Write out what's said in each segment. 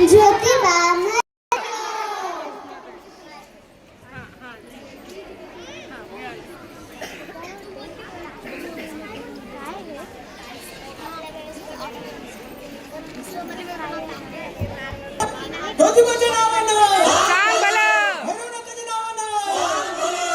ज्योतिबा ज्योतिबाच्या नावानं सांग भला भैरवनाथाच्या नावानं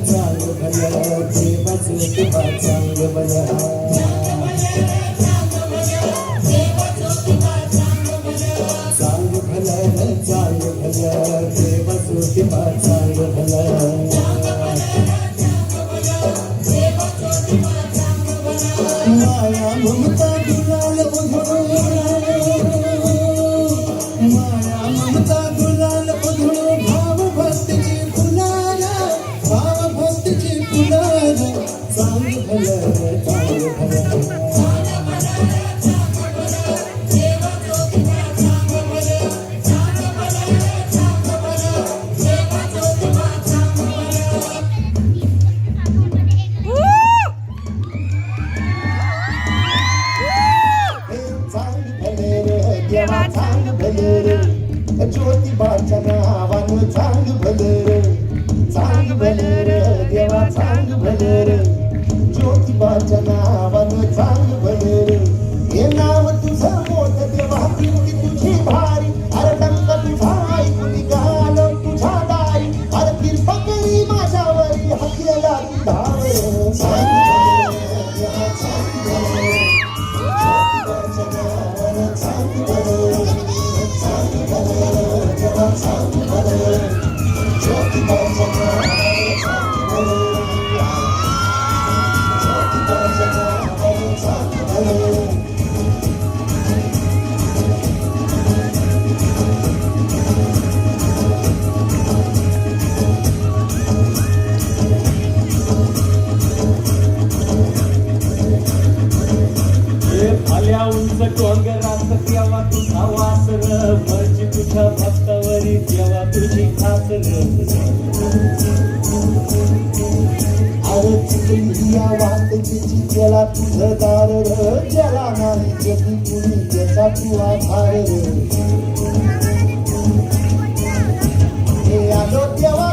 चांग भलं देवा ज्योतिबा चांग भलं चांग भलं देवा ज्योतिबा चांग भलं माया ममता गुलाल उधळून माया ममता गुलाल उधळून भाव भक्तीची फुलार चांग भलं देवा चांग भलं ज्योतिबाच्या नावानं चांग भलं देवा चांग भलं ज्योतिबाच्या नावानं चांग भलं हे नाव तुझं मोठं देवा कीर्ती तुझी भारी अरे डंक तुझा ऐकून गाल तुझ्या दारी अरे कृपा करी माझ्यावरी हाकेला धाव चांग भलं देवा चांग भलं ज्योतिबाच्या नावानं चांग भलं चांग भलं ज्योतिबाच्या नावानं चांग भलं ज्योतिबाच्या नावानं चांग भलं आल्या उंच डोंगरात तेव्हा तुझा वासर मर्जी तुझ्या भक्तावरी तेव्हा तुझी खातर अरे चिकलिया वाटची त्याला तुझं दार ज्याला नाही जगी कुणी त्याचा तू आधार हे आलो तेव्हा